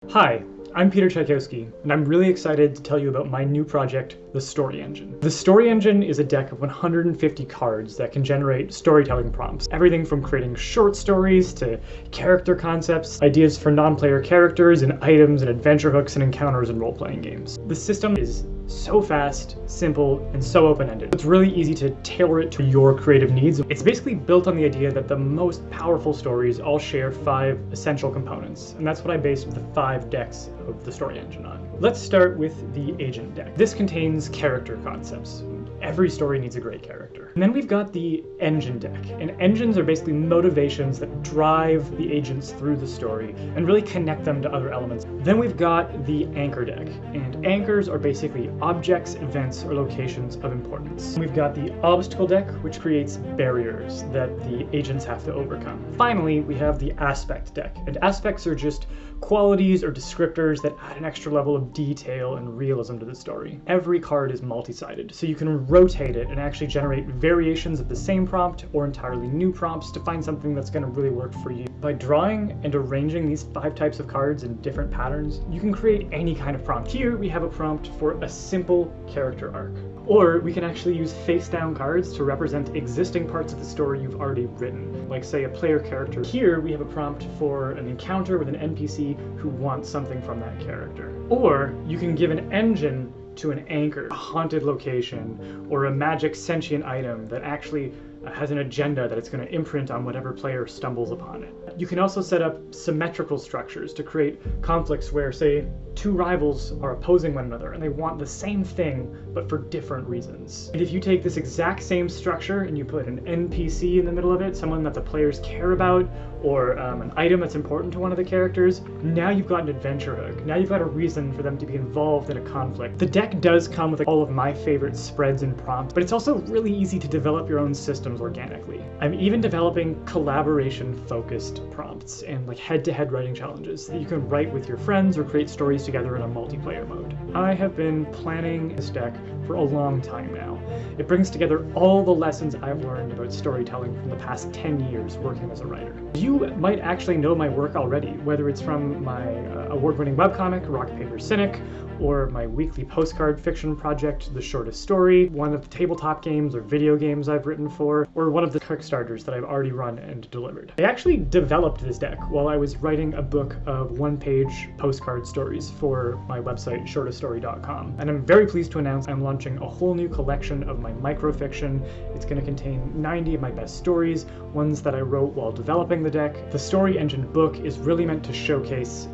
Hi, I'm Peter Tchaikovsky, and I'm really excited to tell you about my new project, the Story Engine. The Story Engine is a deck of 150 cards that can generate storytelling prompts. Everything from creating short stories to character concepts, ideas for non-player characters, and items and adventure hooks and encounters in role-playing games. The system is so fast, simple, and so open-ended. It's really easy to tailor it to your creative needs. It's basically built on the idea that the most powerful stories all share 5 essential components, and that's what I based the 5 decks of the Story Engine on. Let's start with the Agent deck. This contains character concepts. Every story needs a great character. And then we've got the Engine deck, and engines are basically motivations that drive the agents through the story and really connect them to other elements. Then we've got the Anchor deck, and anchors are basically objects, events, or locations of importance. We've got the Obstacle deck, which creates barriers that the agents have to overcome. Finally, we have the Aspect deck, and aspects are just qualities or descriptors that add an extra level of detail and realism to the story. Every card is multi-sided, so you can rotate it and actually generate variations of the same prompt or entirely new prompts to find something that's going to really work for you. By drawing and arranging these 5 types of cards in different patterns, you can create any kind of prompt. Here we have a prompt for a simple character arc. Or we can actually use face-down cards to represent existing parts of the story you've already written, like say a player character. Here we have a prompt for an encounter with an NPC who wants something from that character. Or you can give an engine to an anchor, a haunted location, or a magic sentient item that actually has an agenda that it's going to imprint on whatever player stumbles upon it. You can also set up symmetrical structures to create conflicts where, say, 2 rivals are opposing one another and they want the same thing but for different reasons. And if you take this exact same structure and you put an NPC in the middle of it, someone that the players care about, or an item that's important to one of the characters, now you've got an adventure hook. Now you've got a reason for them to be involved in a conflict. The deck does come with all of my favorite spreads and prompts, but it's also really easy to develop your own systems organically. I'm even developing collaboration-focused prompts and like head-to-head writing challenges that you can write with your friends or create stories together in a multiplayer mode. I have been planning this deck for a long time now. It brings together all the lessons I've learned about storytelling from the past 10 years working as a writer. You might actually know my work already, whether it's from my award-winning webcomic, Rock, Paper, Cynic, or my weekly postcard fiction project, The Shortest Story, one of the tabletop games or video games I've written for, or one of the Kickstarters that I've already run and delivered. I actually developed this deck while I was writing a book of 1-page postcard stories for my website, shorteststory.com. And I'm very pleased to announce I'm launching a whole new collection of my microfiction. It's going to contain 90 of my best stories, ones that I wrote while developing the deck. The Story Engine book is really meant to showcase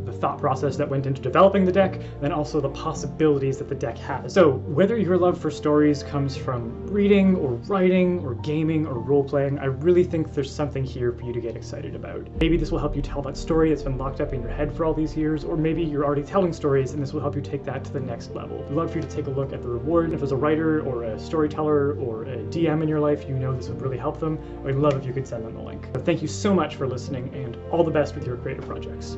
the thought process that went into developing the deck, and also the possibilities that the deck has. So whether your love for stories comes from reading or writing or gaming or role-playing, I really think there's something here for you to get excited about. Maybe this will help you tell that story that's been locked up in your head for all these years, or maybe you're already telling stories and this will help you take that to the next level. I'd love for you to take a look at the reward. If there's a writer or a storyteller or a DM in your life you know this would really help them, I'd love if you could send them the link. But thank you so much for listening, and all the best with your creative projects.